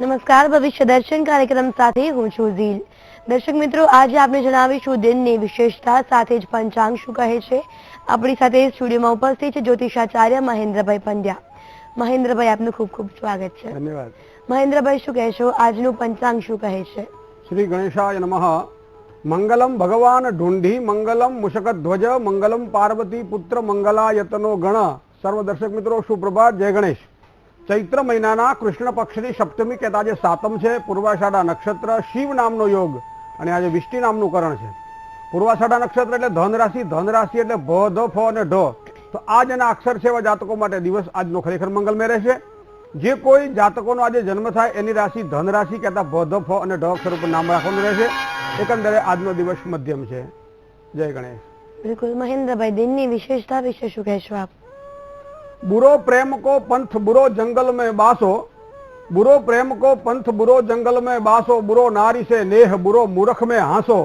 નમસ્કાર, ભવિષ્ય દર્શન કાર્યક્રમ સાથે હું છું ઝીલ. દર્શક મિત્રો, આજે આપણે જણાવીશું દિનની વિશેષતા સાથે જ પંચાંગ શું કહે છે. આપણી સાથે સ્ટુડિયોમાં ઉપસ્થિત છે જ્યોતિષાચાર્ય મહેન્દ્રભાઈ પંડ્યા. મહેન્દ્રભાઈ, આપનું ખૂબ ખૂબ સ્વાગત છે. ધન્યવાદ. મહેન્દ્રભાઈ, શું કહેશો, આજનું પંચાંગ શું કહે છે? શ્રી ગણેશાય નમઃ. મંગલમ ભગવાન ઢુંઢી મંગલમ મુશકધ્વજ મંગલમ પાર્વતી પુત્ર મંગલાયતનો ગણ. સર્વ દર્શક મિત્રો, સુપ્રભાત. જય ગણેશ. ચૈત્ર મહિનાના કૃષ્ણ પક્ષની સપ્તમી કે આજે સાતમ છે. પૂર્વાષાઢા નક્ષત્ર, શિવ નામનો યોગ અને આજે વિષ્ટિ નામનું કરણ છે. પૂર્વાષાઢા નક્ષત્ર એટલે ધન રાશિ, ધન રાશિ એટલે ભ, ધ, ફ અને ઢ. તો આ જેના અક્ષર છે એવા જાતકો માટે દિવસ આજનો ખરેખર મંગલમય રહેશે. જે કોઈ જાતકોનો આજે જન્મ થાય એની રાશિ ધન રાશિ કહેતા ભ, ધ, ફ અને ઢ અક્ષર ઉપર નામ રાખવાનું રહેશે. એકંદરે આજનો દિવસ મધ્યમ છે. જય ગણેશ. બિલકુલ મહેન્દ્રભાઈ, દિનની વિશેષતા વિશે શું કહેશો આપ? बुरो प्रेम को पंथ बुरो जंगल में बासो, बुरो प्रेम को पंथ बुरो जंगल में बासो, बुरो नारी से नेह बुरो मूर्ख में हांसो,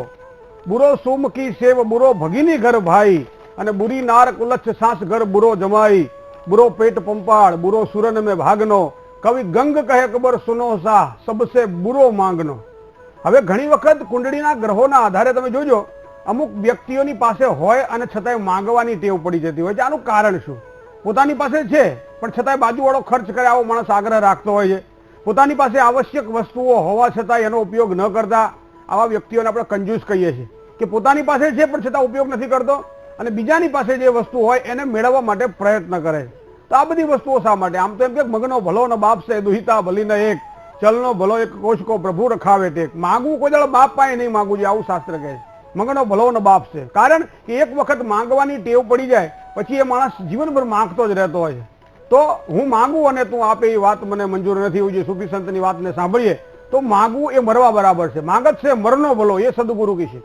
बुरो सूम की सेव बुरो भगिनी घर भाई, અને बुरी नार कुलच्छ सांस घर बुरो जमाई, बुरो पेट पंपाड़ बुरो सुरन में भागनो, कवि गंग कहे कबर सुनो सा सबसे बुरो માંગનો. હવે ઘણી વખત કુંડળીના ગ્રહોના આધારે તમે જોજો, અમુક વ્યક્તિઓની પાસે હોય અને છતાંય માંગવાની ટેવ પડી જતી હોય છે. આનું કારણ શું? પોતાની પાસે છે પણ છતાંય બાજુવાળો ખર્ચ કરે આવો માણસ આગ્રહ રાખતો હોય છે. પોતાની પાસે આવશ્યક વસ્તુઓ હોવા છતાં એનો ઉપયોગ ન કરતા આવા વ્યક્તિઓને આપણે કંજૂસ કહીએ છીએ કે પોતાની પાસે છે પણ છતાં ઉપયોગ નથી કરતો અને બીજાની પાસે જે વસ્તુ હોય એને મેળવવા માટે પ્રયત્ન કરે છે. તો આ બધી વસ્તુઓ શા માટે? આમ તો એમ કે મગનો ભલો ન બાપ છે દુહિતા ભલીને એક, ચલનો ભલો એક કોશ કો પ્રભુ રખાવે ટેક. માગવું કોઈ દાડો બાપ પાસે નહીં માગવું જોઈએ, આવું શાસ્ત્ર કહે છે. મગનો ભલો ન બાપ છે. કારણ કે એક વખત માંગવાની ટેવ પડી જાય પછી એ માણસ જીવનભર માંગતો જ રહેતો હોય છે. તો હું માંગું અને તું આપે એ વાત મને મંજૂર નથી હોવી જોઈએ. સૂફી સંતની વાતને સાંભળીએ તો માંગવું એ મરવા બરાબર છે. માંગત છે મરનો ભલો, એ સદગુરુ કહે છે.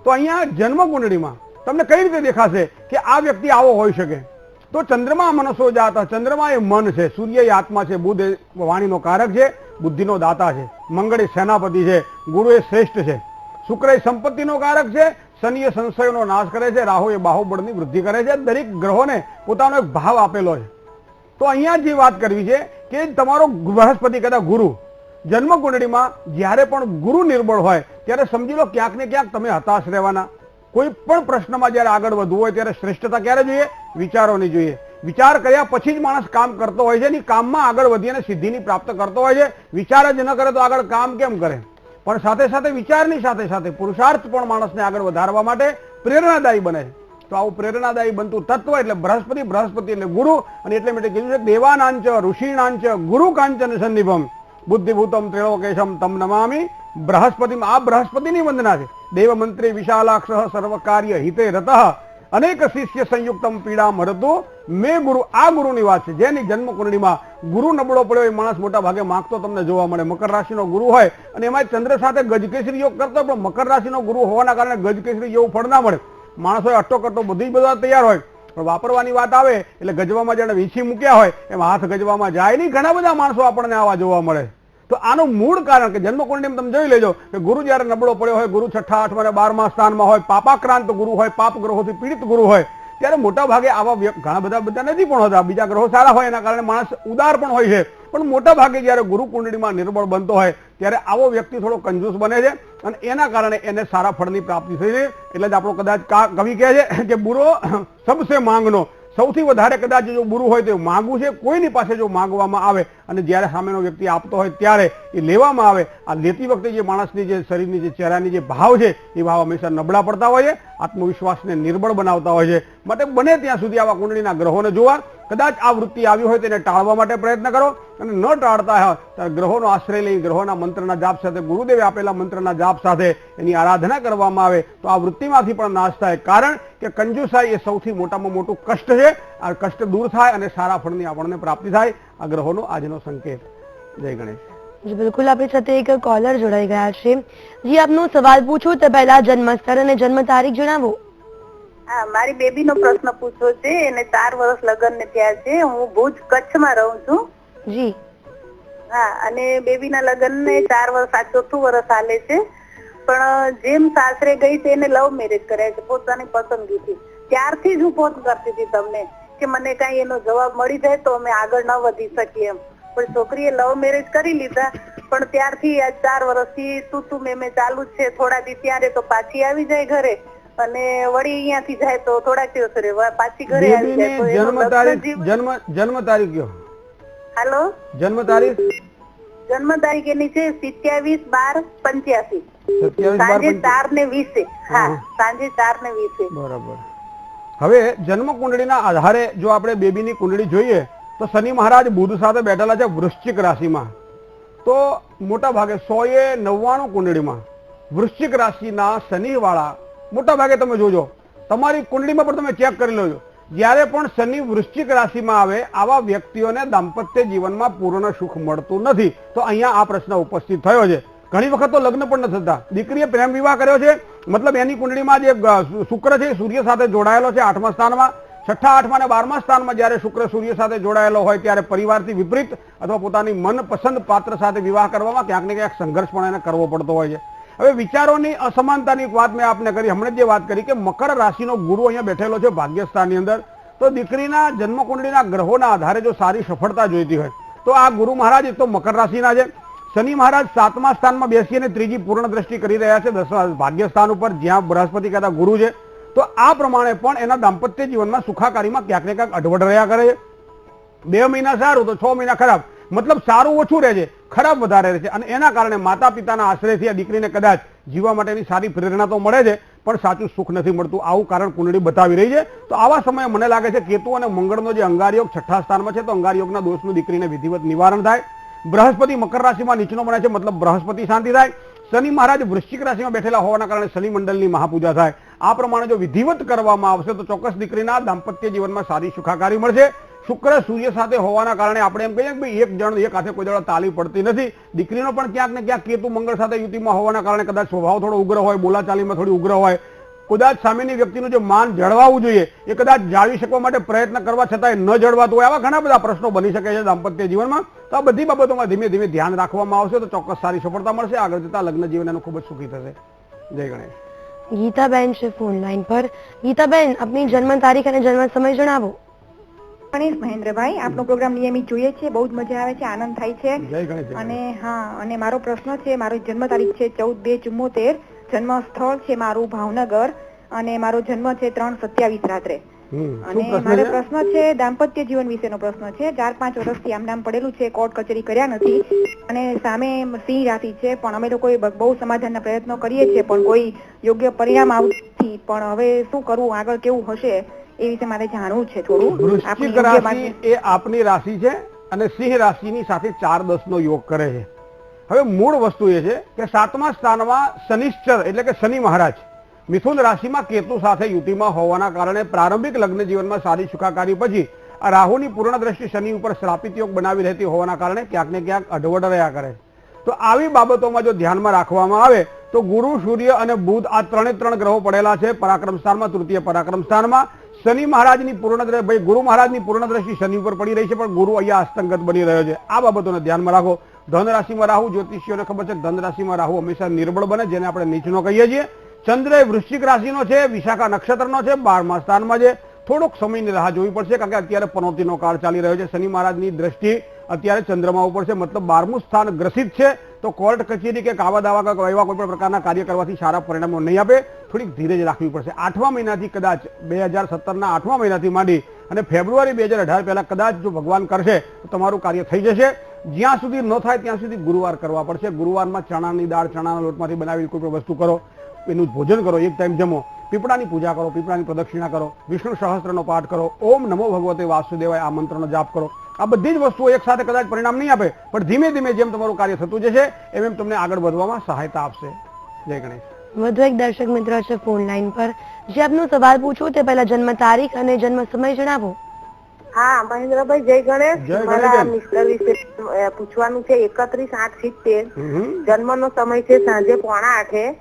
તો અહીંયા જન્મ કુંડળીમાં તમને કઈ રીતે દેખાશે કે આ વ્યક્તિ આવો હોઈ શકે? તો ચંદ્રમા મનસો જાતા, ચંદ્રમા એ મન છે, સૂર્ય એ આત્મા છે, બુધ એ વાણીનો કારક છે, બુદ્ધિનો દાતા છે, મંગળ એ સેનાપતિ છે, ગુરુ એ શ્રેષ્ઠ છે, શુક્ર એ સંપત્તિનો કારક છે, શનિ એ સંશયનો નાશ કરે છે, રાહુ એ બાહુબળની વૃદ્ધિ કરે છે. દરેક ગ્રહોને પોતાનો એક ભાવ આપેલો છે. તો અહીંયા જે વાત કરવી છે કે તમારો બૃહસ્પતિ કહેતા ગુરુ જન્મ કુંડળીમાં જ્યારે પણ ગુરુ નિર્બળ હોય ત્યારે સમજી લો ક્યાંક ને ક્યાંક તમે હતાશ રહેવાના. કોઈ પણ પ્રશ્નમાં જ્યારે આગળ વધવું હોય ત્યારે શ્રેષ્ઠતા ક્યારે જોઈએ? વિચારોની જોઈએ. વિચાર કર્યા પછી જ માણસ કામ કરતો હોય છે અને કામમાં આગળ વધી અને સિદ્ધિની પ્રાપ્ત કરતો હોય છે. વિચાર જ ન કરે તો આગળ કામ કેમ કરે? પણ સાથે સાથે વિચારની સાથે સાથે પુરુષાર્થ પણ માણસને આગળ વધારવા માટે પ્રેરણાદાયી બને છે. તો આવું પ્રેરણાદાયી બનતું તત્વ એટલે બૃહસ્પતિ. બૃહસ્પતિ એટલે ગુરુ અને એટલે માટે કીધું છે દેવાનાંચ ઋષિણાંચ ગુરુ કાંચન સન્નિભમ બુદ્ધિભૂતમ ત્રિલોકેશમ તમ નમામિ બૃહસ્પતિ. આ બૃહસ્પતિની વંદના છે. દેવ મંત્રી વિશાલાક્ષ સર્વ કાર્ય હિતે રતઃ અનેક શિષ્ય સંયુક્તમ પીડા મરતું મેં ગુરુ. આ ગુરુની વાત છે. જેની જન્મ કુંડળીમાં ગુરુ નબળો પડ્યો એ માણસ મોટા ભાગે માંગતો તમને જોવા મળે. મકર રાશિનો ગુરુ હોય અને એમાં ચંદ્ર સાથે ગજકેસરી યોગ કરતો, પણ મકર રાશિનો ગુરુ હોવાના કારણે ગજકેસરી જેવું ફળ ના મળે. માણસો અટ્ટો કટ્ટો બધી જ બધા તૈયાર હોય પણ વાપરવાની વાત આવે એટલે ગજવામાં જેને વીંછી મૂક્યા હોય એમાં હાથ ગજવામાં જાય નહીં. ઘણા બધા માણસો આપણને આવા જોવા મળે. તો આનું મૂળ કારણ કે જન્મ કુંડળીમાં તમે જોઈ લેજો કે ગુરુ જયારે નબળો પડ્યો હોય, ગુરુ 6ઠા 8મા અને 12મા સ્થાનમાં હોય, પાપાક્રાંત ગુરુ હોય, પાપ ગ્રહોથી પીડિત ગુરુ હોય, ત્યારે મોટા ભાગે આવા ઘણા બધા નથી પણ હોતા. બીજા ગ્રહો સારા હોય એના કારણે માણસ ઉદાર પણ હોય છે. પણ મોટા ભાગે જયારે ગુરુ કુંડળીમાં નિર્બળ બનતો હોય ત્યારે આવો વ્યક્તિ થોડો કંજૂસ બને છે અને એના કારણે એને સારા ફળની પ્રાપ્તિ થઈ છે. એટલે જ આપણો કદાચ કવિ કહે છે કે બુરો સબસે માંગનો. સૌથી વધારે કદાચ જો બુરું હોય તો માંગવું છે. કોઈની પાસે જો માંગવામાં આવે અને જ્યારે સામેનો વ્યક્તિ આપતો હોય ત્યારે એ લેવામાં આવે, આ લેતી વખતે જે માણસની જે શરીરની જે ચહેરાની જે ભાવ છે એ ભાવ હંમેશા નબળા પડતા હોય છે, આત્મવિશ્વાસને નિર્બળ બનાવતા હોય છે. માટે બને ત્યાં સુધી આવા કુંડળીના ગ્રહોને જોવા. કદાચ આ વૃત્તિ આવી હોય તેને ટાળવા માટે પ્રયત્ન કરો અને ન ટાળતા હોય ત્યારે ગ્રહોનો આશ્રય લઈ ગ્રહોના મંત્રના જાપ સાથે, ગુરુદેવે આપેલા મંત્રના જાપ સાથે એની આરાધના કરવામાં આવે તો આ વૃત્તિમાંથી પણ નાશ થાય. કારણ કે કંજુસાઈ એ સૌથી મોટામાં મોટું કષ્ટ છે. આ કષ્ટ દૂર થાય અને સારા ફળની આપણને પ્રાપ્તિ થાય. આ ગ્રહોનો આજનો સંકેત. જય ગણેશ. જી બિલકુલ, આપણી સાથે એક કોલર જોડાઈ ગયા છે. જી, આપનો સવાલ પૂછું તો પહેલા જન્મ સ્થળ અને જન્મ તારીખ જણાવો. હા, મારી બેબી નો પ્રશ્ન પૂછવો છે. એને 4 વર્ષ લગ્ન ને થયા છે. હું ભુજ કચ્છમાં રહું છું. જી હા, અને બેબી ના લગ્ન ને 4 વર્ષ, આ 4થું વર્ષ હાલે છે. પણ જેમ સાસરે ગઈ છે એને લવ મેરેજ કર્યા છે પોતાની પસંદગીથી. ત્યારથી જ હું ફોન કરતી હતી તમને કે મને કઈ એનો જવાબ મળી જાય તો અમે આગળ ન વધી શકીએ એમ. પણ છોકરીએ લવ મેરેજ કરી લીધા પણ ત્યારથી આ 4 વર્ષથી તું મેં ચાલુ જ છે. થોડા દી ત્યારે તો પાછી આવી જાય ઘરે અને વળી અહીંયાથી જાય તો થોડાક દિવસ રહે પાછી ઘરે આવી જાય. તો એનું લગ્ન જીવન જન્મ તારીખ કયો? હાલો, જન્મ તારીખ જન્મ તારીખ એની છે 27/12/85 27/12/85. સાંજે 4:20. હા, સાંજે 4:20. બરાબર. હવે જન્મ કુંડળીના આધારે જો આપણે બેબીની કુંડળી જોઈએ તો શનિ મહારાજ બુધ સાથે બેઠેલા છે વૃશ્ચિક રાશિમાં. તો મોટા ભાગે 199 કુંડળીમાં વૃશ્ચિક રાશિના શનિ વાળા મોટા ભાગે તમે જોજો, તમારી કુંડળીમાં પણ તમે ચેક કરી લેજો, જ્યારે પણ શનિ વૃશ્ચિક રાશિમાં આવે આવા વ્યક્તિઓને દાંપત્ય જીવનમાં પૂર્ણ સુખ મળતું નથી. તો અહીંયા આ પ્રશ્ન ઉપસ્થિત થયો છે. ઘણી વખત તો લગ્ન પણ નથી થતા. દીકરીએ પ્રેમ વિવાહ કર્યો છે, મતલબ એની કુંડળીમાં જે શુક્ર છે સૂર્ય સાથે જોડાયેલો છે 8મા સ્થાનમાં, 6ઠા 8મા અને 12મા સ્થાનમાં જ્યારે શુક્ર સૂર્ય સાથે જોડાયેલો હોય ત્યારે પરિવારથી વિપરીત અથવા પોતાની મનપસંદ પાત્ર સાથે વિવાહ કરવામાં ક્યાંક ને ક્યાંક સંઘર્ષ પણ એને કરવો પડતો હોય છે. હવે વિચારોની અસમાનતાની એક વાત મેં આપને કરી, હમણાં જે વાત કરી કે મકર રાશિનો ગુરુ અહીંયા બેઠેલો છે ભાગ્યસ્થાનની અંદર. તો દીકરીના જન્મકુંડળીના ગ્રહોના આધારે જો સારી સફળતા જોઈતી હોય તો આ ગુરુ મહારાજ એક તો મકર રાશિના છે. શનિ મહારાજ 7મા સ્થાનમાં બેસી અને ત્રીજી પૂર્ણ દ્રષ્ટિ કરી રહ્યા છે ભાગ્યસ્થાન ઉપર, જ્યાં બૃહસ્પતિ કહેતા ગુરુ છે. તો આ પ્રમાણે પણ એના દાંપત્ય જીવનમાં સુખાકારીમાં ક્યાંક ને ક્યાંક અડવડ રહ્યા કરે છે. 2 મહિના સારું તો 6 મહિના ખરાબ, મતલબ સારું ઓછું રહે છે, ખરાબ વધારે રહે છે. અને એના કારણે માતા પિતાના આશ્રયથી આ દીકરીને કદાચ જીવવા માટેની સારી પ્રેરણા તો મળે છે પણ સાચું સુખ નથી મળતું. આવું કારણ કુંડળી બતાવી રહી છે. તો આવા સમયે મને લાગે છે કેતુ અને મંગળનો જે અંગારયોગ 6ઠા સ્થાનમાં છે તો અંગારયોગના દોષનું દીકરીને વિધિવત નિવારણ થાય. બૃહસ્પતિ મકર રાશિમાં નીચનો બને છે, મતલબ બૃહસ્પતિ શાંતિ થાય. શનિ મહારાજ વૃશ્ચિક રાશિમાં બેઠેલા હોવાના કારણે શનિ મંડળની મહાપૂજા થાય. આ પ્રમાણે જો વિધિવત કરવામાં આવશે તો ચોક્કસ દીકરીના દાંપત્ય જીવનમાં સારી સુખાકારી મળશે. શુક્ર સૂર્ય સાથે હોવાના કારણે આપણે એમ કહીએ કે ભાઈ એક જણ એક હાથે કોઈ દાડો તાલી પડતી નથી. દીકરીનો પણ ક્યાંક ને ક્યાંક કેતુ મંગળ સાથે યુતિમાં હોવાના કારણે કદાચ સ્વભાવ થોડો ઉગ્ર હોય, બોલાચાલીમાં થોડી ઉગ્ર હોય, કદાચ સામેની વ્યક્તિનું જે માન જળવાવું જોઈએ એ કદાચ જાળવી શકવા માટે પ્રયત્ન કરવા છતાંય ન જળવાતું હોય, આવા ઘણા બધા પ્રશ્નો બની શકે છે દાંપત્ય જીવનમાં. તો આ બધી બાબતોમાં ધીમે ધીમે ધ્યાન રાખવામાં આવશે તો ચોક્કસ સારી સફળતા મળશે. આગળ જતા લગ્ન જીવન એનું ખૂબ જ સુખી થશે. જય ગણેશ. ગીતાબેન છે ફોન લાઈન પર. ગીતાબેન, આપની જન્મ તારીખ અને જન્મ સમય જણાવો. ગણેશ મહેન્દ્રભાઈ, આપનો પ્રોગ્રામ નિયમિત જોઈએ છે, બહુ જ મજા આવે છે, આનંદ થાય છે. જય ગણેશ. અને હા, અને મારો પ્રશ્ન છે, મારો જન્મ તારીખ છે 14/2/74, જન્મ સ્થળ છે મારું ભાવનગર અને મારો જન્મ છે 3/27 રાત્રે. અને મારો પ્રશ્ન છે દાંપત્ય જીવન વિશેનો પ્રશ્ન છે. 4-5 વર્ષથી આમ નામ પડેલું છે, કોર્ટ કચેરી કર્યા નથી અને સામે સિંહ રાશિ છે, પણ અમે લોકો બહુ સમાધાનના પ્રયત્નો કરીએ છીએ પણ કોઈ યોગ્ય પરિણામ આવતું નથી. પણ હવે શું કરવું, આગળ કેવું હશે એ વિશે મારે જાણવું છે થોડું. વૃશ્ચિક રાશિ એ આપની રાશિ છે અને સિંહ રાશિની સાથે 4-10 નો યોગ કરે છે. હવે મૂળ વસ્તુ એ છે કે 7મા સ્થાનમાં શનિશ્ચર એટલે કે શનિ મહારાજ મિથુન રાશિમાં કેતુ સાથે યુતિમાં હોવાના કારણે પ્રારંભિક લગ્ન જીવનમાં સારી સુખાકારી પછી આ રાહુની પૂર્ણ દ્રષ્ટિ શનિ ઉપર શ્રાપિત યોગ બનાવી રહેતી હોવાના કારણે ક્યાંક ને ક્યાંક અડવડ રહ્યા કરે. તો આવી બાબતોમાં જો ધ્યાનમાં રાખવામાં આવે તો ગુરુ, સૂર્ય અને બુધ આ 3 ગ્રહો પડેલા છે પરાક્રમ સ્થાનમાં, તૃતીય પરાક્રમ સ્થાનમાં. શનિ મહારાજની પૂર્ણ દ્રષ્ટિ ગુરુ મહારાજની પૂર્ણ દ્રષ્ટિ શનિ ઉપર પડી રહી છે પણ ગુરુ અહીંયા અસ્તંગત બની રહ્યો છે. આ બાબતોને ધ્યાનમાં રાખો. ધન રાશિમાં રાહુ, જ્યોતિષીઓને ખબર છે ધન રાશિમાં રાહુ હંમેશા નિર્બળ બને, જેને આપણે નીચનો કહીએ છીએ. ચંદ્ર એ વૃશ્ચિક રાશિનો છે, વિશાખા નક્ષત્રનો છે, 12મા સ્થાનમાં છે. થોડોક સમયની રાહ જોવી પડશે કારણ કે અત્યારે પનોતીનો કાળ ચાલી રહ્યો છે. શનિ મહારાજની દ્રષ્ટિ અત્યારે ચંદ્રમા ઉપર છે, મતલબ 12મું સ્થાન ગ્રસિત છે. તો કોર્ટ કચેરી કે કાવા દાવા કે એવા કોઈ પણ પ્રકારના કાર્ય કરવાથી સારા પરિણામો નહીં આપે. થોડીક ધીરજ રાખવી પડશે. 8મા મહિનાથી કદાચ 2017ના 8મા મહિનાથી માંડી અને ફેબ્રુઆરી 2018 પહેલા કદાચ જો ભગવાન કરશે તો તમારું કાર્ય થઈ જશે. જ્યાં સુધી ન થાય ત્યાં સુધી ગુરુવાર કરવા પડશે. ગુરુવારમાં ચણાની દાળ, ચણાના લોટમાંથી બનાવેલી કોઈ પણ વસ્તુ કરો, એનું ભોજન કરો, એક ટાઈમ જમો, પીપળાની પૂજા કરો, પીપળાની પ્રદક્ષિણા કરો, વિષ્ણુ સહસ્ત્રનો પાઠ કરો, ઓમ નમો ભગવતે વાસુદેવાય આ મંત્રનો જાપ કરો. આ બધી જ વસ્તુઓ એક સાથે કદાચ પરિણામ નહીં આપે પણ ધીમે ધીમે જેમ તમારું કાર્ય થતું જશે એમ તમને આગળ વધવામાં સહાયતા આપશે. જય ગણેશ. વધુ એક દર્શક મિત્ર છે ફોન લાઈન પર, જે આપનો સવાલ પૂછું તે પહેલા જન્મ તારીખ અને જન્મ સમય જણાવો. હા મહેન્દ્રભાઈ, જય ગણેશ. જય મારા ગણેશ. મિસ્ટર વિશે પૂછવાનું છે. 31/8/70, જન્મનો સમય છે સાંજે 7:45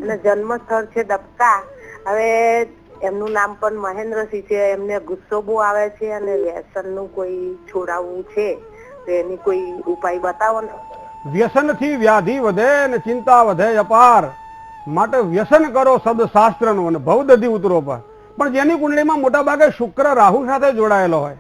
અને જન્મ સ્થળ છે દબકા. હવે એમનું નામ પણ મહેન્દ્રસિંહ છે. એમને ગુસ્સો બહુ આવે છે અને વ્યસનનું કોઈ છોડાવવું છે તો એની કોઈ ઉપાય બતાવો ને. વ્યસનથી વ્યાધિ વધે અને ચિંતા વધે અપાર, માટે વ્યસન કરો સદશાસ્ત્રનું અને ભવદધી ઉતરો પર. પણ જેની કુંડળીમાં મોટા ભાગે શુક્ર રાહુ સાથે જોડાયેલો હોય,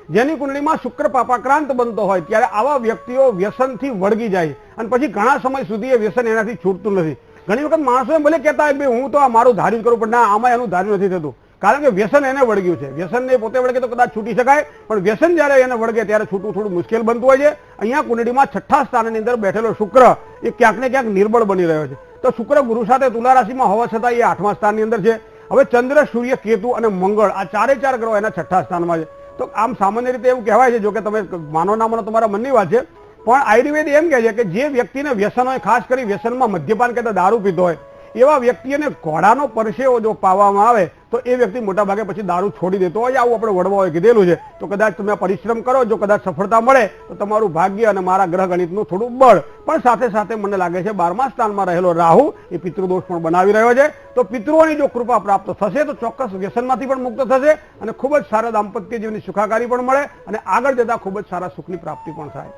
જેની કુંડળીમાં શુક્ર પાપાક્રાંત બનતો હોય ત્યારે આવા વ્યક્તિઓ વ્યસનથી વળગી જાય અને પછી ઘણા સમય સુધી એ વ્યસન એનાથી છૂટતું નથી. ઘણી વખત માણસો એમ ભલે કહેતા હોય હું તો આ મારું ધાર્યું જ કરું, પણ ના, આમાં એનું ધાર્યું નથી થતું, કારણ કે વ્યસન એને વળગ્યું છે. વ્યસનને પોતે વળગે તો કદાચ છૂટી શકાય, પણ વ્યસન જ્યારે એને વળગે ત્યારે છૂટવું થોડું મુશ્કેલ બનતું હોય છે. અહીંયા કુંડળીમાં 6થા સ્થાનની અંદર બેઠેલો શુક્ર એ ક્યાંક ને ક્યાંક નિર્બળ બની રહ્યો છે. તો શુક્ર ગુરુ સાથે તુલા રાશિમાં હોવા છતાં એ 8મા સ્થાનની અંદર છે. હવે ચંદ્ર, સૂર્ય, કેતુ અને મંગળ આ ચારે ચાર ગ્રહો એના 6થા સ્થાનમાં છે. તો આમ સામાન્ય રીતે એવું કહેવાય છે, જો કે તમે માનો ના માનો તમારા મનની વાત છે, પણ આયુર્વેદ એમ કહે છે કે જે વ્યક્તિને વ્યસન હોય, ખાસ કરી વ્યસનમાં મદ્યપાન કે દારૂ પીતો હોય, એવા વ્યક્તિને ઘોડાનો પરસેવો જો પાવામાં આવે તો એ વ્યક્તિ મોટા ભાગે પછી દારૂ છોડી દેતો હોય. આવું આપણે વડવાઓએ કીધેલું છે. તો કદાચ તમે પરિશ્રમ કરો, જો કદાચ સફળતા મળે તો તમારું ભાગ્ય અને મારા ગ્રહ ગણિતનું થોડું બળ. પણ સાથે સાથે મને લાગે છે 12મા સ્થાનમાં રહેલો રાહુ એ પિતૃદોષ પણ બનાવી રહ્યો છે. તો પિતૃઓની જો કૃપા પ્રાપ્ત થશે તો ચોક્કસ વ્યસનમાંથી પણ મુક્ત થશે અને ખૂબ જ સારા દાંપત્ય જીવનની સુખાકારી પણ મળે અને આગળ જતા ખૂબ જ સારા સુખની પ્રાપ્તિ પણ થાય.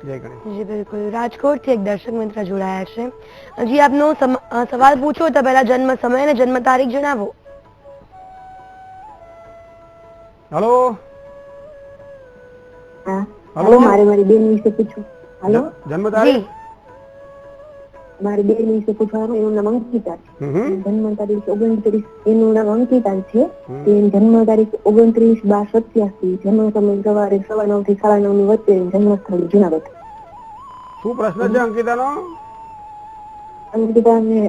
જય ગણેશ. જી બિલકુલ. રાજકોટથી એક દર્શક મિત્ર જોડાયા છે. જી, આપનો સવાલ પૂછો તો પહેલા જન્મ સમય અને જન્મ તારીખ જણાવો. હલો. હલો, મારી બેન વિશે પૂછું. હલો, જન્મ તારીખ? મારી બેન વિશે પૂછવાનું. એનું નામ અંકિતા છે. જન્મ તારીખ 29. એનું નામ અંકિતા છે. જન્મ તારીખ 29/12/87. જન્મ સમય સવારે 9:15 થી 9:30 ની વચ્ચે. જન્મ સ્થળ જુનાગઢ. શું પ્રશ્ન છે અંકિતાનો? અંકિતાને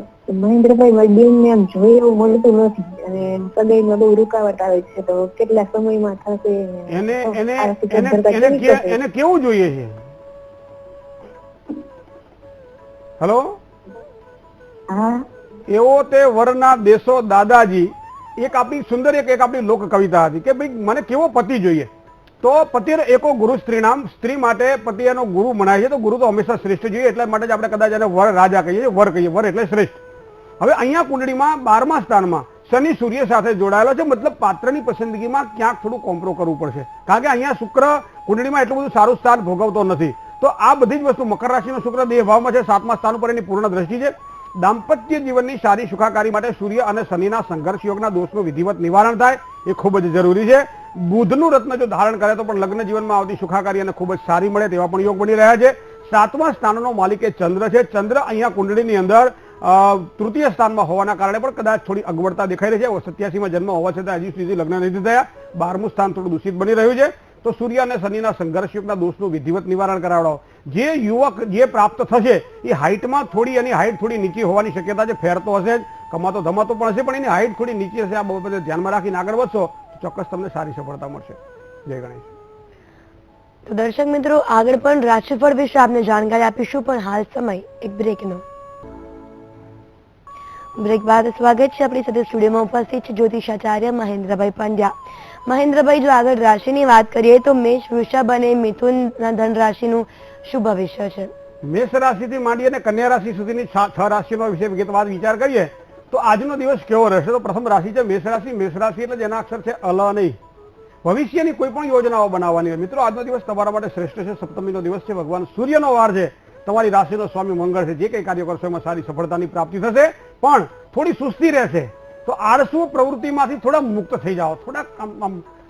મહેન્દ્રભાઈ, મારી બેન ને આમ જોઈએ એવું મળતું નથી અને સગાઈમાં બહુ રૂકાવટ આવે છે, તો કેટલા સમયમાં થશે? એને કેવું જોઈએ છે? હેલો. હા, એવો તે વરના દેશો દાદાજી. એક આપણી સુંદર એક આપણી લોક કવિતા હતી કે ભાઈ મને કેવો પતિ જોઈએ. તો પતિર એકો ગુરુ સ્ત્રીનામ. સ્ત્રી માટે પતિ એનો ગુરુ મનાય છે. તો ગુરુ તો હંમેશા શ્રેષ્ઠ જોઈએ, એટલા માટે જ આપણે કદાચ એને વર રાજા કહીએ છીએ, વર કહીએ. વર એટલે શ્રેષ્ઠ. હવે અહીંયા કુંડળીમાં 12મા સ્થાનમાં શનિ સૂર્ય સાથે જોડાયેલો છે. મતલબ પાત્રની પસંદગીમાં ક્યાંક થોડું કોમ્પ્રો કરવું પડશે, કારણ કે અહીંયા શુક્ર કુંડળીમાં એટલું બધું સારું સ્થાન ભોગવતો નથી. તો આ બધી જ વસ્તુ, મકર રાશિનો શુક્ર દેહ ભાવમાં છે, 7મા સ્થાન ઉપર એની પૂર્ણ દ્રષ્ટિ છે. દાંપત્ય જીવનની સારી સુખાકારી માટે સૂર્ય અને શનિના સંઘર્ષ યોગના દોષનું વિધિવત નિવારણ થાય એ ખૂબ જ જરૂરી છે. બુધનું રત્ન જો ધારણ કરે તો પણ લગ્ન જીવનમાં આવતી સુખાકારી અને ખૂબ જ સારી મળે તેવા પણ યોગ બની રહ્યા છે. 7મા સ્થાનનો માલિક એ ચંદ્ર છે. ચંદ્ર અહીંયા કુંડળીની અંદર તૃતીય સ્થાનમાં હોવાના કારણે પણ કદાચ થોડી અગવડતા દેખાઈ રહી છે. 87માં જન્મ હોવા છતાં હજી સુધી લગ્ન નથી થયા. 12મું સ્થાન થોડું દૂષિત બની રહ્યું છે. તો સૂર્ય અને શનિના સંઘર્ષ યુગના દોષનું વિધિવત નિવારણ કરાવડાવો. જે યુવક જે પ્રાપ્ત થશે એ હાઇટમાં થોડી, એની હાઇટ થોડી નીચી હોવાની શક્યતા છે. ફેર તો હશે જ, કમાતો ધમાતો પણ હશે, પણ એની હાઇટ થોડી નીચી હશે. આ બાબતે ધ્યાનમાં રાખીને આગળ વધશો તો ચોક્કસ તમને સારી સફળતા મળશે. જય ગણેશ. તો દર્શક મિત્રો, આગળ પણ રાશિફળ વિશે આપને જાણકારી આપીશું, પણ હાલ સમય એક બ્રેકનો. બ્રેક બાદ સ્વાગત છે આપણી સાથે સ્ટુડિયોમાં ઉપસ્થિત છે જ્યોતિષાચાર્ય મહેન્દ્રભાઈ પંડ્યા. મહેન્દ્રભાઈ, જો આગળ રાશિની વાત કરીએ તો મેષ, વૃષભ અને મિથુનના ધન રાશિનું શું ભવિષ્ય છે? મેષ રાશિથી માંડી અને કન્યા રાશિ સુધીની 6 રાશિનો વિશે વિગતવાર વિચાર કરીએ તો આજનો દિવસ કેવો રહેશે? તો પ્રથમ રાશિ છે મેષ રાશિ. મેષ રાશિ એટલે જેના અક્ષર છે અલ નહીં. ભવિષ્યની કોઈ પણ યોજનાઓ બનાવવાની હોય. મિત્રો, આજનો દિવસ તમારા માટે શ્રેષ્ઠ છે. સપ્તમીનો દિવસ છે, ભગવાન સૂર્યનો વાર છે. તમારી રાશિનો સ્વામી મંગળ છે. જે કંઈ કાર્ય કરશો એમાં સારી સફળતાની પ્રાપ્તિ થશે, પણ થોડી સુસ્તી રહેશે. તો આળસુ પ્રવૃત્તિમાંથી થોડા મુક્ત થઈ જાઓ, થોડા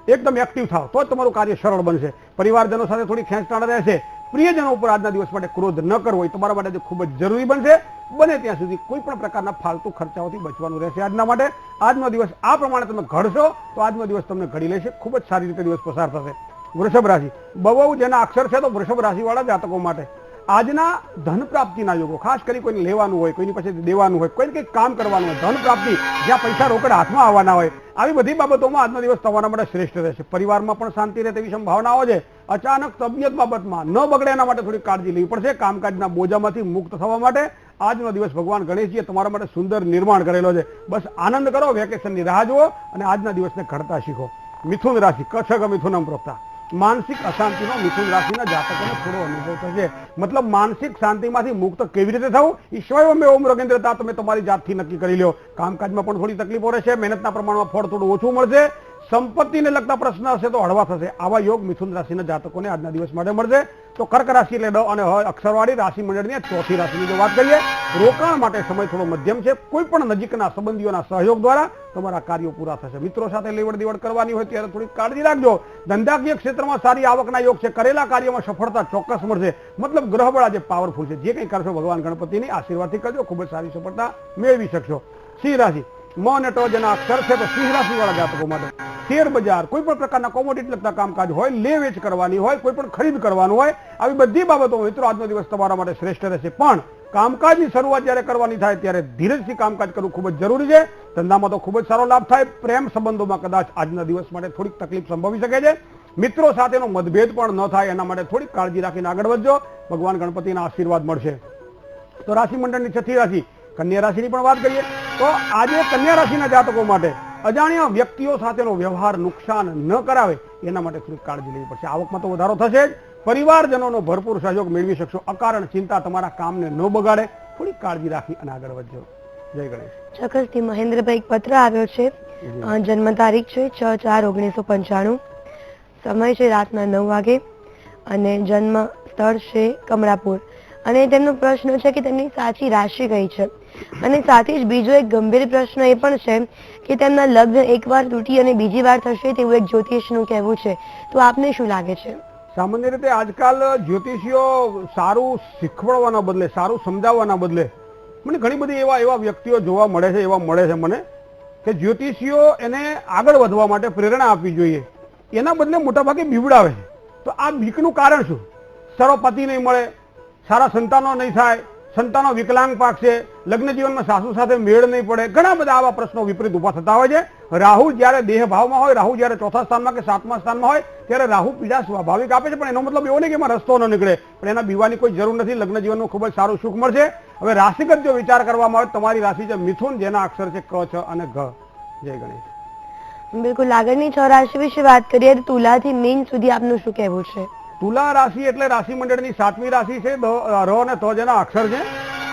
એકદમ એક્ટિવ થાવ તો જ તમારું કાર્ય સરળ બનશે. પરિવારજનો સાથે થોડી ખેંચતાણ રહેશે. પ્રિયજનો ઉપર આજના દિવસ માટે ક્રોધ ન કરવો એ તમારા માટે ખૂબ જ જરૂરી બનશે. બને ત્યાં સુધી કોઈ પણ પ્રકારના ફાલતુ ખર્ચાઓથી બચવાનું રહેશે આજના માટે. આજનો દિવસ આ પ્રમાણે તમે ઘડશો તો આજનો દિવસ તમને ઘડી લેશે. ખૂબ જ સારી રીતે દિવસ પસાર થશે. વૃષભ રાશિ, બહુ જેના અક્ષર છે તો વૃષભ રાશિવાળા જાતકો માટે આજના ધન પ્રાપ્તિના યોગો, ખાસ કરી કોઈને લેવાનું હોય, કોઈની પાસે દેવાનું હોય, કોઈને કંઈક કામ કરવાનું હોય, ધન પ્રાપ્તિ, જ્યાં પૈસા રોકડ હાથમાં આવવાના હોય, આવી બધી બાબતોમાં આજનો દિવસ તમારા માટે શ્રેષ્ઠ રહેશે. પરિવારમાં પણ શાંતિ રહે તેવી સંભાવનાઓ છે. અચાનક તબિયત બાબતમાં ન બગડે એના માટે થોડી કાળજી લેવી પડશે. કામકાજના બોજામાંથી મુક્ત થવા માટે આજનો દિવસ ભગવાન ગણેશજીએ તમારા માટે સુંદર નિર્માણ કરેલો છે. બસ આનંદ કરો, વેકેશનની રાહ જુઓ અને આજના દિવસને ઘડતા શીખો. મિથુન રાશિ, કચ્છ મિથુનમ પ્રોક્તા. માનસિક અશાંતિનો મિથુન રાશિના જાતકોને થોડો અનુભવ થશે. મતલબ માનસિક શાંતિમાંથી મુક્ત કેવી રીતે થવું? ઈશ્વરમે ઓમ રગેન્દ્રતા તમે તમારી જાતથી નક્કી કરી લો. કામકાજમાં પણ થોડી તકલીફો રહેશે. મહેનતના પ્રમાણમાં ફળ થોડું ઓછું મળશે. સંપત્તિને લગતા પ્રશ્ન હશે તો હળવા થશે. આવા યોગ મિથુન રાશિના જાતકોને આજના દિવસ માટે મળશે. તો કર્ક રાશિ એટલે ડ અને હ અક્ષરવાળી રાશિ મંડળની ચોથી રાશિની જો વાત કરીએ, રોકાણ માટે સમય થોડો મધ્યમ છે. કોઈ પણ નજીકના સંબંધીઓના સહયોગ દ્વારા તમારા કાર્યો પૂરા થશે. મિત્રો સાથે લેવડ દેવડ કરવાની હોય ત્યારે થોડી કાળજી રાખજો. ધંધાકીય ક્ષેત્રમાં સારી આવકના યોગ છે. કરેલા કાર્યમાં સફળતા ચોક્કસ મળશે. મતલબ ગ્રહબળ આજે પાવરફુલ છે. જે કંઈ કરશો ભગવાન ગણપતિની આશીર્વાદથી કરજો, ખૂબ જ સારી સફળતા મેળવી શકશો. સિંહ રાશિ મ અને ટ જેના અક્ષર છે તો સિંહ રાશિ વાળા જાતકો માટે શેર બજાર, કોઈ પણ પ્રકારના કોમોડિટી લગતા કામકાજ હોય, લે વેચ કરવાની હોય, કોઈ પણ ખરીદ કરવાનું હોય, આવી બધી બાબતો મિત્રો આજનો દિવસ તમારા માટે શ્રેષ્ઠ રહેશે. પણ કામકાજની શરૂઆત જ્યારે કરવાની થાય ત્યારે ધીરજથી કામકાજ કરવું ખૂબ જ જરૂરી છે. ધંધામાં તો ખૂબ જ સારો લાભ થાય. પ્રેમ સંબંધોમાં કદાચ આજના દિવસ માટે થોડીક તકલીફ સંભવી શકે છે. મિત્રો સાથેનો મતભેદ પણ ન થાય એના માટે થોડીક કાળજી રાખીને આગળ વધજો. ભગવાન ગણપતિના આશીર્વાદ મળશે. તો રાશિ મંડળની છઠ્ઠી રાશિ કન્યા રાશિની પણ વાત કરીએ તો આજે કન્યા રાશિના જાતકો માટે અજાણ્યા વ્યક્તિઓ સાથેનો વ્યવહાર નુકસાન ન કરાવે એના માટે થોડી કાળજી લેવી પડશે. આવકમાં તો વધારો થશે જ. પરિવારજનોનો ભરપૂર સહયોગ મેળવી શકશો. અકારણ ચિંતા તમારા કામને ન બગાડે. થોડી કાળજી રાખી અને આગળ વધજો. જય ગણેશ. ચોક્કસથી મહેન્દ્રભાઈ એક પત્ર આવ્યો છે. જન્મ તારીખ છે 6/4/1995, સમય છે રાતના 9 વાગે અને જન્મ સ્થળ છે કમળાપુર. અને તેમનો પ્રશ્ન છે કે તેમની સાચી રાશિ કઈ છે. અને સાથે જ બીજો એક ગંભીર પ્રશ્ન એ પણ છે કે તેમના લગ્ન એકવાર તૂટી અને બીજી વાર થશે તેવું એક જ્યોતિષનું કહેવું છે. તો આપને શું લાગે છે? સામાન્ય રીતે આજકાલ જ્યોતિષીઓ સારું શીખવાડવાના બદલે, સારું સમજાવવાના બદલે મને ઘણી બધી એવા વ્યક્તિઓ જોવા મળે છે મને કે જ્યોતિષીઓ એને આગળ વધવા માટે પ્રેરણા આપવી જોઈએ, એના બદલે મોટાભાગે બીવડાવે છે. તો આ બીકનું કારણ શું? સારો પતિ નહીં મળે, સારા સંતાનો નહીં થાય, સંતાનો વિકલાંગ પાકશે, લગ્ન જીવનમાં સાસુ સાથે મેળ નહીં પડે, ઘણા બધા આવા પ્રશ્નો વિપરીત ઉભા થતા હોય છે. રાહુ જ્યારે દેહ ભાવમાં હોય, રાહુ જ્યારે ચોથા સ્થાનમાં કે સાતમા સ્થાનમાં હોય ત્યારે રાહુ પીડા સ્વાભાવિક આપે છે. પણ એનો મતલબ એવો નહીં કે એમાં રસ્તો ન નીકળે, પણ એના બીવાની કોઈ જરૂર નથી. લગ્ન જીવનનું ખૂબ જ સારું સુખ મળશે. હવે રાશિગત જો વિચાર કરવામાં આવે તમારી રાશિ છે મિથુન, જેના અક્ષર છે ક, છ અને ઘ. જય ગણેશ. બિલકુલ. આગળની 6 રાશિ વિશે વાત કરીએ તો તુલાથી મીન સુધી આપનું શું કહેવું છે? તુલા રાશિ એટલે રાશિ મંડળની 7મી રાશિ છે. ર અને ત જેના અક્ષર છે.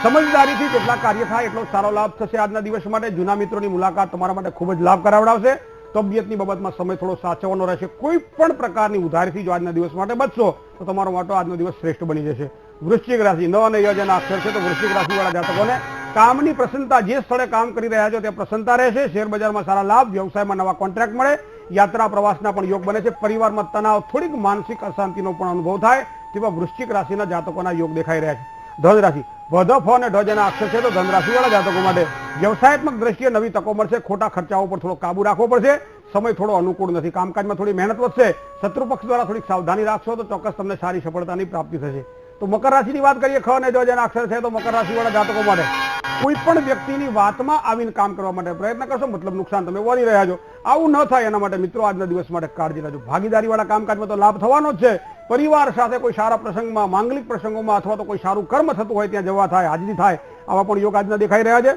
સમજદારીથી જેટલા કાર્ય થાય એટલો સારો લાભ થશે આજના દિવસ માટે. જૂના મિત્રોની મુલાકાત તમારા માટે ખૂબ જ લાભ કરાવડાવશે. તબિયતની બાબતમાં સમય થોડો સાચવવાનો રહેશે. કોઈ પણ પ્રકારની ઉધારીથી જો આજના દિવસ માટે બચશો તો તમારો માટે આજનો દિવસ શ્રેષ્ઠ બની જશે. વૃશ્ચિક રાશિ ન અને ય જેના અક્ષર છે તો વૃશ્ચિક રાશિવાળા જાતકોને કામની પ્રસન્નતા, જે સ્થળે કામ કરી રહ્યા છો ત્યાં પ્રસન્નતા રહેશે. શેર બજારમાં સારા લાભ, વ્યવસાયમાં નવા કોન્ટ્રાક્ટ મળે, યાત્રા પ્રવાસના પણ યોગ બને છે. પરિવારમાં તણાવ, થોડીક માનસિક અશાંતિનો પણ અનુભવ થાય તેવા વૃશ્ચિક રાશિના જાતકોના યોગ દેખાઈ રહ્યા છે. ધન રાશિ વધ, ફ અને ઢ જેના અક્ષર છે તો ધન રાશિવાળા જાતકો માટે વ્યવસાયાત્મક દ્રષ્ટિએ નવી તકો મળશે. ખોટા ખર્ચાઓ પર થોડો કાબુ રાખવો પડશે. સમય થોડો અનુકૂળ નથી. કામકાજમાં થોડી મહેનત વધશે. શત્રુ પક્ષ દ્વારા થોડીક સાવધાની રાખશો તો ચોક્કસ તમને સારી સફળતાની પ્રાપ્તિ થશે. તો મકર રાશિની વાત કરીએ, ખ અને જ જેના અક્ષર છે તો મકર રાશિવાળા જાતકો માટે કોઈ પણ વ્યક્તિની વાતમાં આવીને કામ કરવા માટે પ્રયત્ન કરશો, મતલબ નુકસાન તમે વળી રહ્યા છો. આવું ન થાય એના માટે મિત્રો આજના દિવસ માટે કાળજી લેજો. ભાગીદારીવાળા કામકાજમાં તો લાભ થવાનો જ છે. પરિવાર સાથે કોઈ સારા પ્રસંગમાં, માંગલિક પ્રસંગોમાં અથવા તો કોઈ સારું કર્મ થતું હોય ત્યાં જવા થાય, હાજરી થાય, આવા પણ યોગ આજના દેખાઈ રહ્યા છે.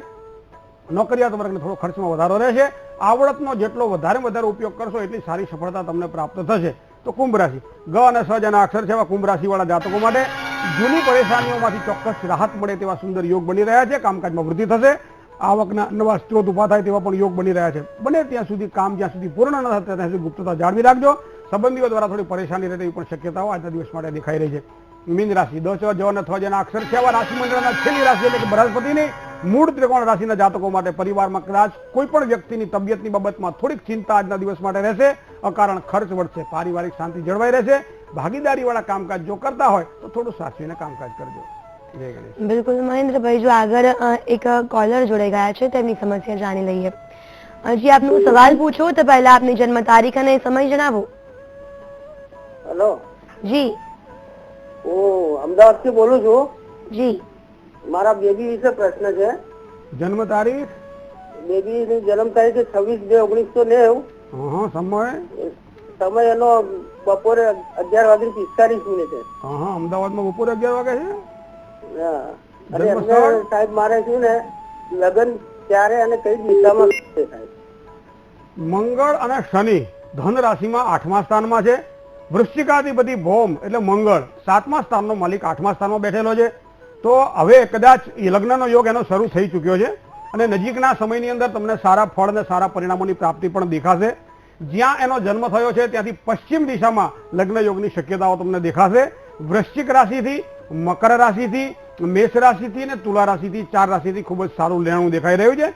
નોકરિયાત વર્ગને થોડો ખર્ચમાં વધારો રહેશે. આવડતનો જેટલો વધારે ઉપયોગ કરશો એટલી સારી સફળતા તમને પ્રાપ્ત થશે. તો કુંભ રાશિ ગ અને સ જેના અક્ષર છે એવા કુંભ રાશિવાળા જાતકો માટે જૂની પરેશાનીઓમાંથી ચોક્કસ રાહત મળે તેવા સુંદર યોગ બની રહ્યા છે. કામકાજમાં વૃદ્ધિ થશે. આવકના નવા સ્ત્રોત ઉભા થાય તેવા પણ યોગ બની રહ્યા છે. બને ત્યાં સુધી કામ જ્યાં સુધી પૂર્ણ ન થાય ત્યાં સુધી ગુપ્તતા જાળવી રાખજો. સંબંધીઓ દ્વારા થોડી પરેશાની રહે તેવી પણ શક્યતાઓ આજના દિવસ માટે દેખાઈ રહી છે. મીન રાશિ દ, ચ, જ અને થ જેના અક્ષર છે આવા રાશિ મંડળના છેલ્લી રાશિ એટલે કે બૃહસ્પતિની મૂળ ત્રિકોણ રાશિના જાતકો માટે પરિવારમાં કદાચ કોઈ પણ વ્યક્તિની તબિયતની બાબતમાં થોડીક ચિંતા આજના દિવસ માટે રહેશે. અકારણ ખર્ચ વધશે. પારિવારિક શાંતિ જળવાઈ રહેશે. ભાગીદારીવાળા કામકાજ જો કરતા હોય તો થોડું સાચવીને કામકાજ કરજો. જય ગણેશ. બિલકુલ મહેન્દ્રભાઈ, જો આગળ એક કોલર જોડાઈ ગયા છે તેમની સમસ્યા જાણી લઈએ. હજી આપનો સવાલ પૂછો તો પહેલા આપની જન્મ તારીખ અને સમય જણાવો. હેલો જી. હું અમદાવાદ થી બોલું છું. જી. મારા બેબી વિશે પ્રશ્ન છે. જન્મ તારીખ? બેબી ની જન્મ તારીખ 26/2/1990. સમય એનો બપોરે 11:45 છે. અમદાવાદમાં બપોરે 11 વાગે છે. અને એમને સાહેબ મારે શું ને લગ્ન ક્યારે અને કઈ દિશામાં છે સાહેબ? મંગળ અને શનિ ધન રાશિમાં 8મા સ્થાનમાં છે. વૃશ્ચિકાધિપતિ ભૌમ એટલે મંગળ 7મા સ્થાનનો માલિક 8મા સ્થાનમાં બેઠેલો છે. તો હવે કદાચ લગ્નનો યોગ એનો શરૂ થઈ ચૂક્યો છે અને નજીકના સમયની અંદર તમને સારા ફળ અને સારા પરિણામોની પ્રાપ્તિ પણ દેખાશે. જ્યાં એનો જન્મ થયો છે ત્યાંથી પશ્ચિમ દિશામાં લગ્ન યોગની શક્યતાઓ તમને દેખાશે. વૃશ્ચિક રાશિથી, મકર રાશિથી, મેષ રાશિથી અને તુલા રાશિથી 4 રાશિથી ખૂબ જ સારું લેણું દેખાઈ રહ્યું છે.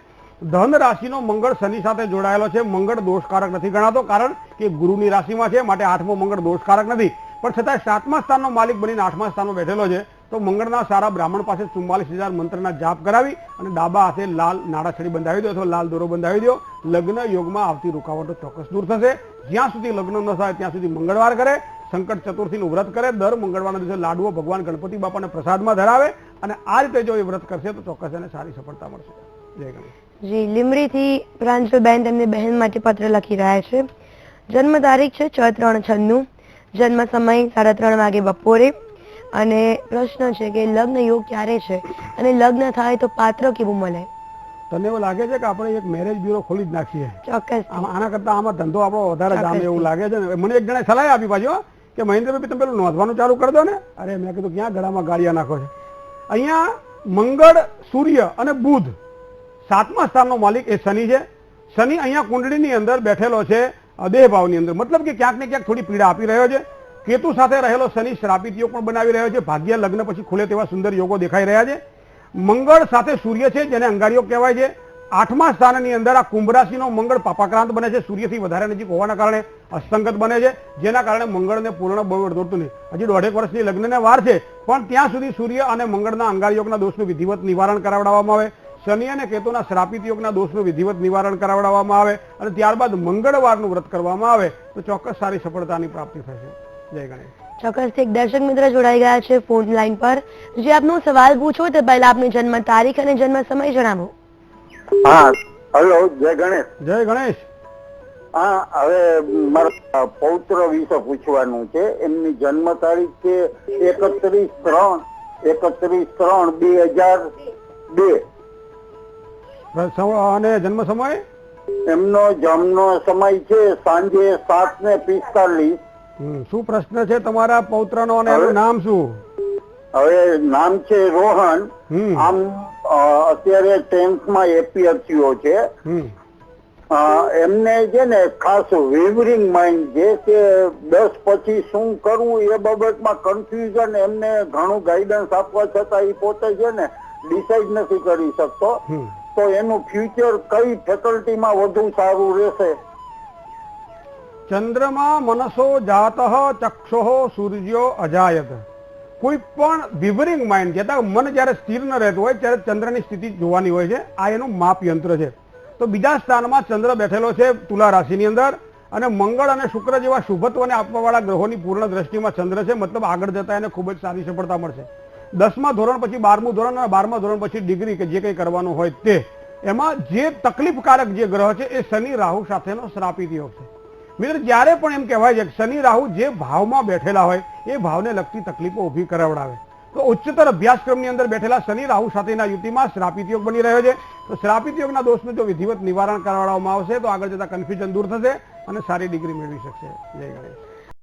ધન રાશિનો મંગળ શનિ સાથે જોડાયેલો છે. મંગળ દોષકારક નથી ગણાતો, કારણ કે ગુરુની રાશિમાં છે, માટે 8મો મંગળ દોષકારક નથી. પણ છતાં 7મા સ્થાનનો માલિક બનીને 8મા સ્થાનમાં બેઠેલો છે. તો મંગળના સારા બ્રાહ્મણ પાસે 44,000 મંત્રના જાપ કરાવી અને ડાબા હાથે લાલ નાડાછડી બંધાવી દો અથવા લાલ દોરો બંધાવી દો. લગ્ન યોગમાં આવતી રૂકાવટો ચોક્કસ દૂર થશે. જ્યાં સુધી લગ્ન ન થાય ત્યાં સુધી મંગળવાર કરે, સંકટ ચતુર્થીનું વ્રત કરે, દર મંગળવારના દિવસે લાડુઓ ભગવાન ગણપતિ બાપાને પ્રસાદમાં ધરાવે અને આ રીતે જો એ વ્રત કરશે તો ચોક્કસ એને સારી સફળતા મળશે. જય ગણેશ. જી, લીમડીથી પ્રાંજલબેન તેમની બહેન માટે પત્ર લખી રહ્યા છે. જન્મ તારીખ છે 6/3/96, જન્મ સમય 3:30 વાગે બપોરે, અને પ્રશ્ન છે કે લગ્ન યોગ ક્યારે છે અને લગ્ન થાય તો પાત્ર કેવું મળે? તને એવું લાગે છે કે આપણે એક મેરેજ બ્યુરો ખોલી જ નાખીએ? ચોક્કસ. આના કરતા આમાં ધંધો આપણો વધારે જામે એવું લાગે છે ને. મને એક જણે સલાહ આપી પાછો કે મહેન્દ્રભાઈ તમે પેલું નોંધવાનું ચાલુ કરી દો ને. અરે મેં કીધું ક્યાં ગળામાં ગાળિયા નાખો છે. અહીંયા મંગળ, સૂર્ય અને બુધ 7મા સ્થાનનો માલિક એ શનિ છે. શનિ અહીંયા કુંડળીની અંદર બેઠેલો છે દેહ ભાવની અંદર, મતલબ કે ક્યાંક ને ક્યાંક થોડી પીડા આપી રહ્યો છે. કેતુ સાથે રહેલો શનિ શ્રાપિત યોગ પણ બનાવી રહ્યો છે. ભાગ્ય લગ્ન પછી ખુલે તેવા સુંદર યોગો દેખાઈ રહ્યા છે. મંગળ સાથે સૂર્ય છે, જેને અંગારયોગ કહેવાય છે. 8મા સ્થાનની અંદર આ કુંભ રાશિનો મંગળ પાપાક્રાંત બને છે. સૂર્યથી વધારે નજીક હોવાના કારણે અસ્તંગત બને છે, જેના કારણે મંગળને પૂર્ણ બળ દોડતું નહીં. હજી 1.5 વર્ષની લગ્નને વાર છે, પણ ત્યાં સુધી સૂર્ય અને મંગળના અંગારયોગના દોષનું વિધિવત નિવારણ કરાવડાવવામાં આવે. શનિ અને કેતુના શ્રાપિત યોગના દોષનું વિધિવત નિવારણ કરાવડાવવામાં આવે અને ત્યારબાદ મંગળવારનું વ્રત કરવામાં આવે તો ચોક્કસ સારી સફળતાની પ્રાપ્તિ થશે. જય ગણેશ. ચોક્કસથી એક દર્શક મિત્ર જોડાઈ ગયા છે ફોન લાઈન પર. જે આપનો સવાલ પૂછો તે પહેલા આપની જન્મ તારીખ અને જન્મ સમય જણાવો. હા, હેલો, જય ગણેશ. જય ગણેશ. હા, હવે મારા પૌત્ર વિશે પૂછવાનું છે. એમની જન્મ તારીખ છે 31/3/2002. અને જન્મ સમય? એમનો જન્મ સમય છે સાંજે 7:45. શું પ્રશ્ન છે તમારા પૌત્રનો અને એનું નામ શું? હવે નામ છે રોહન. આમ અત્યારે 10th માં એપિયર થયો છે. એમને છે ને ખાસ વેવરિંગ માઇન્ડ છે કે 10 પછી શું કરવું એ બાબતમાં કન્ફ્યુઝન. એમને ઘણું ગાઈડન્સ આપવા છતાં એ પોતે છે ને ડિસાઈડ નથી કરી શકતો. તો એનું ફ્યુચર કઈ ફેકલ્ટીમાં વધુ સારું રહેશે? ચંદ્રમાં મનસો જાતઃ ચક્ષુઃ સૂર્યો અજાયત. કોઈ પણ વિવરિંગ માઇન્ડ છે, મન જ્યારે સ્થિર ન રહેતું હોય ત્યારે ચંદ્રની સ્થિતિ જોવાની હોય છે. આ એનું માપ યંત્ર છે. તો બીજા સ્થાનમાં ચંદ્ર બેઠેલો છે તુલા રાશિની અંદર, અને મંગળ અને શુક્ર જેવા શુભત્વને આપવાવાળા ગ્રહોની પૂર્ણ દ્રષ્ટિમાં ચંદ્ર છે. મતલબ આગળ જતા એને ખૂબ જ સારી સફળતા મળશે. 10મા ધોરણ પછી 12મું ધોરણ અને 12મા ધોરણ પછી ડિગ્રી કે જે કંઈ કરવાનું હોય તે, એમાં જે તકલીફકારક જે ગ્રહ છે એ શનિ રાહુ સાથેનો શ્રાપિત યોગ છે. મિત્ર, જ્યારે પણ એમ કહેવાય છે કે શનિ રાહુ જે ભાવમાં બેઠેલા હોય એ ભાવને લગતી તકલીફો ઊભી કરાવડાવે. તો ઉચ્ચતર અભ્યાસક્રમની અંદર બેઠેલા શનિ રાહુ સાથેના યુતિમાં શ્રાપિત યોગ બની રહ્યો છે. તો શ્રાપિત યોગના દોષનું જો વિધિવત નિવારણ કરાવવામાં આવશે તો આગળ જતા કન્ફ્યુઝન દૂર થશે અને સારી ડિગ્રી મેળવી શકશે. જય ગણેશ.